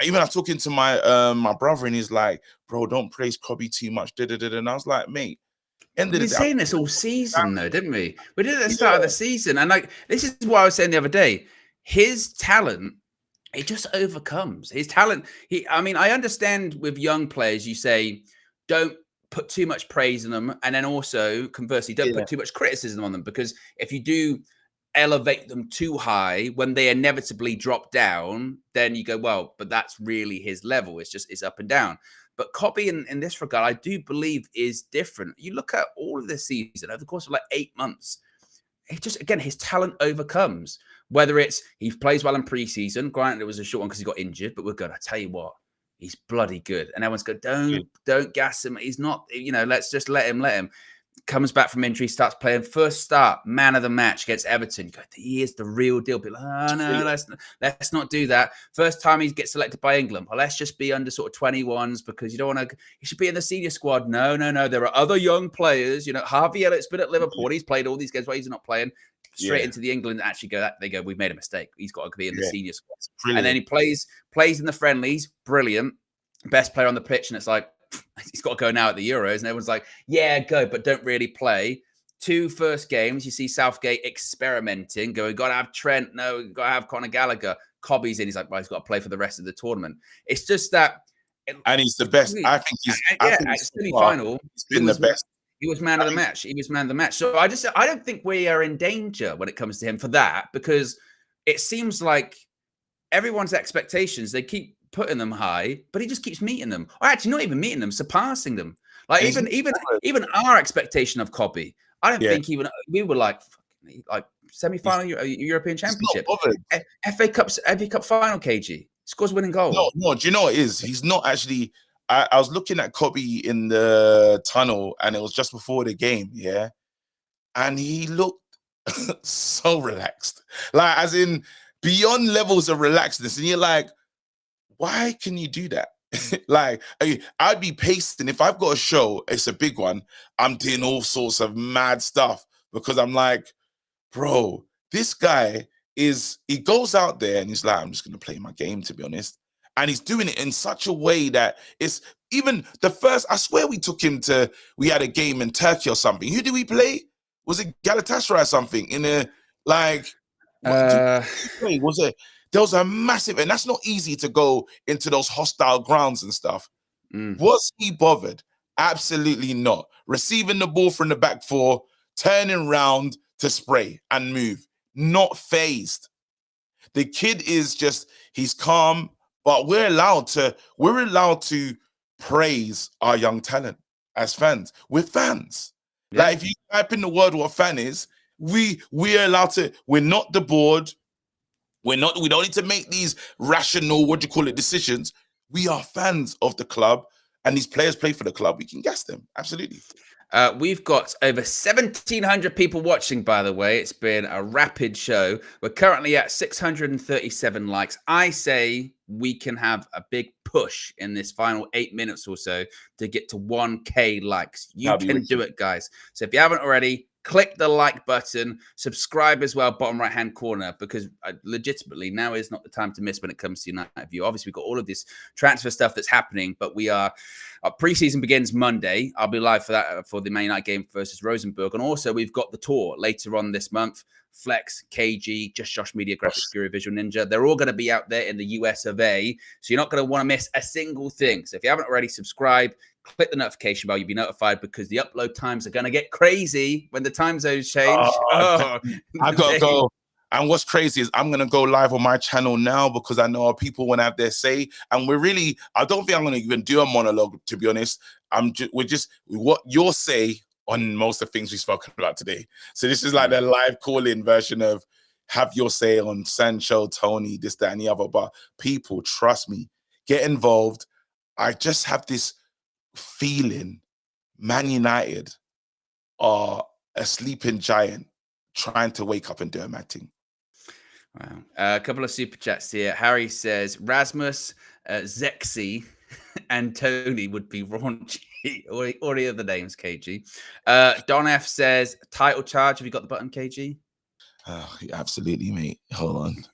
even I was talking to my brother, and he's like, bro, don't praise Kobbie too much. And I was like, mate, we've been saying this all season, though, didn't we? We did it at the start of the season. And like, this is what I was saying the other day. His talent, it just overcomes his talent. I understand with young players, you say, don't put too much praise in them. And then also, conversely, don't put too much criticism on them. Because if you do elevate them too high, when they inevitably drop down, then you go, well, but that's really his level. It's up and down. But Kobbie, in this regard, I do believe is different. You look at all of this season over the course of like 8 months, it just, again, his talent overcomes. Whether it's he plays well in preseason, granted it was a short one because he got injured, but we're going to tell you what, He's bloody good. And everyone's go, don't gas him. He's not, let's just let him. Comes back from injury, starts playing. First start, man of the match against Everton. You go, he is the real deal. Be like, oh, no, let's not do that. First time he gets selected by England. Well, let's just be under sort of 21s because you don't want to. He should be in the senior squad. No. There are other young players. Harvey Elliott's been at Liverpool. He's played all these games. Why he's not playing? Straight into the England. Actually, they go. We've made a mistake. He's got to be in the senior squad. Brilliant. And then he plays in the friendlies. Brilliant. Best player on the pitch, and it's like. He's got to go now at the Euros, and everyone's like, yeah, go, but don't really play. 2 first games, you see Southgate experimenting, going, got to have Trent, no, got to have Conor Gallagher. Cobby's in, he's like, well, he's got to play for the rest of the tournament. It's just that. And he's the best. I think he's semi-final. He's been the best. He was man of the match. So I don't think we are in danger when it comes to him for that, because it seems like everyone's expectations, they keep putting them high, but he just keeps meeting them. Or actually, not even meeting them, surpassing them. Like even our expectation of Cobby, I don't think even we were like semi-final European Championship, FA Cup final. KG scores winning goal. No. Do you know what it is? He's not actually. I was looking at Cobby in the tunnel, and it was just before the game, and he looked so relaxed, like as in beyond levels of relaxedness, and you're like, why can you do that? Like, I'd be pacing. If I've got a show, it's a big one, I'm doing all sorts of mad stuff because I'm like, bro, this guy he goes out there and he's like, I'm just going to play my game, to be honest. And he's doing it in such a way that it's even the first, I swear we had a game in Turkey or something. Who did we play? Was it Galatasaray or something? Was it? There was a massive, and that's not easy to go into those hostile grounds and stuff. Was he bothered? Absolutely not. Receiving the ball from the back 4, turning round to spray and move. Not phased. The kid is just, he's calm, but we're allowed to praise our young talent as fans. We're fans. Yeah. Like if you type in the word what a fan is, we're allowed to, we're not the board. We don't need to make these rational, decisions. We are fans of the club, and these players play for the club. We can gas them. Absolutely. We've got over 1,700 people watching, by the way. It's been a rapid show. We're currently at 637 likes. I say we can have a big push in this final 8 minutes or so to get to 1K likes. You can do it, guys. So if you haven't already, click the like button, subscribe as well, bottom right-hand corner, because legitimately now is not the time to miss when it comes to United View. Obviously, we've got all of this transfer stuff that's happening, but our preseason begins Monday. I'll be live for that, for the Man United game versus Rosenborg. And also, we've got the tour later on this month. Flex, KG, Just Josh Media, Graphics, Guru, Visual Ninja. They're all going to be out there in the US of A. So you're not going to want to miss a single thing. So if you haven't already, subscribe. Click the notification bell. You'll be notified because the upload times are going to get crazy when the time zones change. I got to go. And what's crazy is I'm going to go live on my channel now because I know our people want to have their say. And I don't think I'm going to even do a monologue, to be honest. What your say on most of the things we've spoken about today. So this is like the live call-in version of have your say on Sancho, Toney, this, that, and the other. But people, trust me, get involved. I just have this feeling Man United are a sleeping giant trying to wake up and do a mad thing. Wow. A couple of super chats here. Harry says Rasmus, Zexi, and Toney would be raunchy. Or the other names, KG. Don F says title charge. Have you got the button, KG? Oh, absolutely, mate. Hold on.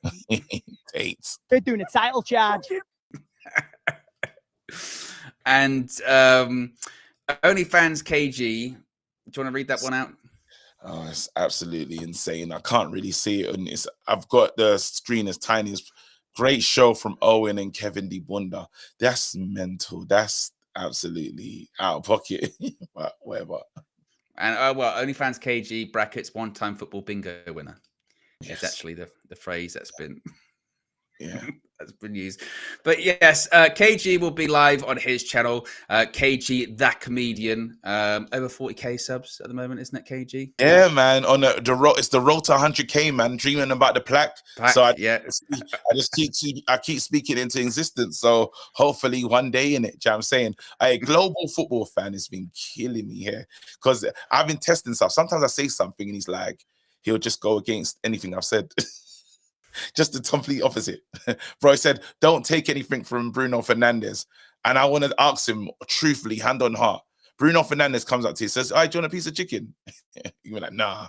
Dates. They're doing a title charge. And OnlyFans KG. Do you want to read that one out? Oh, it's absolutely insane. I can't really see it. And I've got the screen as tiny as great show from Owen and Kevin De Bunda. That's mental. That's absolutely out of pocket. But whatever. And OnlyFans KG brackets one-time football bingo winner. Yes. It's actually the phrase that's been. Yeah. That's good news. But yes, KG will be live on his channel. KG, that comedian. Over 40k subs at the moment, isn't it, KG? Yeah, man. On the road, it's the road to 100k, man. Dreaming about the plaque. So I keep speaking into existence. So hopefully one day in it. You know what I'm saying? A global football fan has been killing me here because I've been testing stuff. Sometimes I say something and he'll just go against anything I've said. Just the complete opposite. Bro, he said, don't take anything from Bruno Fernandes. And I want to ask him truthfully, hand on heart. Bruno Fernandes comes up to you and says, "All right, do you want a piece of chicken?" You're like, nah,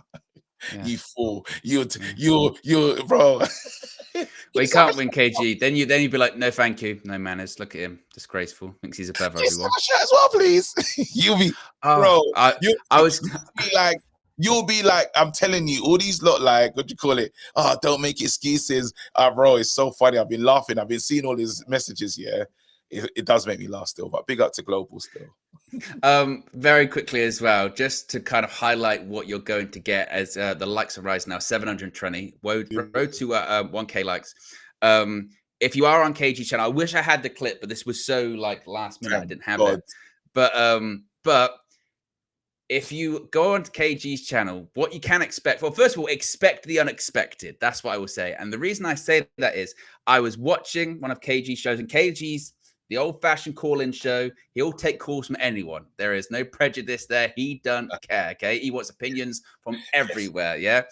you fool. You bro. Well, you can't win, KG. Then you'd be like, no, thank you. No manners. Look at him. Disgraceful. Thinks he's above everyone. As well, please. You'll be, bro. You'll be like, I'm telling you, all these lot, like, what do you call it? Oh, don't make excuses. Bro, it's so funny. I've been laughing. I've been seeing all these messages. Yeah, it does make me laugh still, but big up to Global still. Very quickly as well, just to kind of highlight what you're going to get as the likes are rising now, 720, road to 1k likes. If you are on KG channel, I wish I had the clip, but this was so like last minute, I didn't have it. But if you go onto KG's channel, what you can expect, well, first of all, expect the unexpected. That's what I will say. And the reason I say that is I was watching one of KG's shows, and KG's the old-fashioned call-in show. He'll take calls from anyone. There is no prejudice there. He doesn't care, okay? He wants opinions from everywhere, yeah?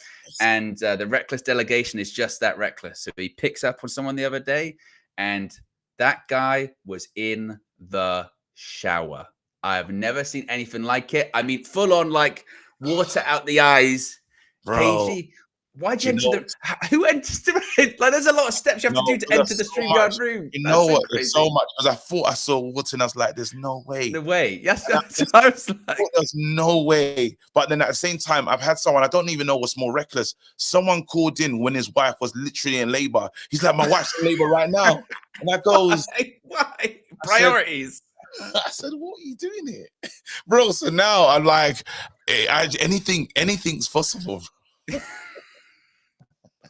And the reckless delegation is just that reckless. So he picks up on someone the other day, and that guy was in the shower. I have never seen anything like it. I mean, full on, like, water out the eyes. Bro. KG, why'd you enter who enters the room? Like, there's a lot of steps you have to do to enter the StreamYard room. You know what? There's so much. Because I thought I saw water and I was like, there's no way. No way. Yes, I was like, there's no way. But then at the same time, I've had someone, I don't even know what's more reckless. Someone called in when his wife was literally in labor. He's like, my wife's in labor right now. And I goes, why? Priorities. I said, what are you doing here? Bro, so now I'm like, anything's possible.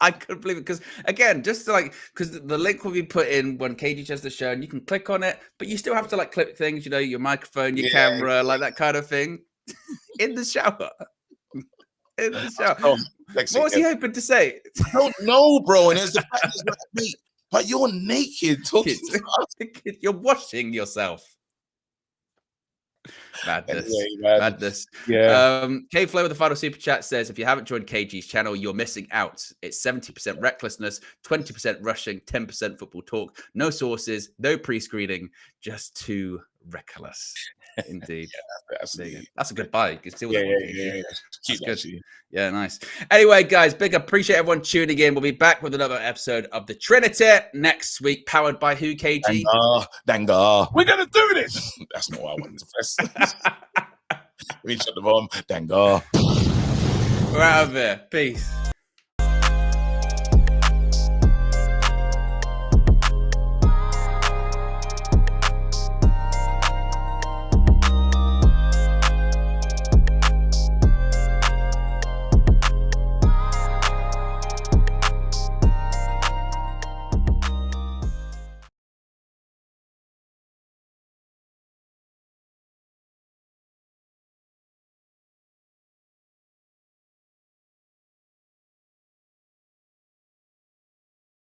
I couldn't believe it because, again, just like, because the link will be put in when KG does the show and you can click on it, but you still have to like click things, you know, your microphone, your camera, like that kind of thing in the shower. In the shower. What was he hoping to say? I don't know, bro. And there's the fact is like me, but you're naked talking to us. You're washing yourself. Madness. Anyway, madness. Yeah. K-Flow with the final super chat says, if you haven't joined KG's channel, you're missing out. It's 70% recklessness, 20% rushing, 10% football talk, no sources, no pre-screening, just too reckless. Indeed. That's a good buy. You can steal that one. That's good. Yeah, nice. Anyway, guys, big appreciate everyone tuning in. We'll be back with another episode of the Trinity next week, powered by who, KG? Danga. We're gonna do this. That's not what I wanted to press. We shut the bomb. Danga. We're out of here. Peace.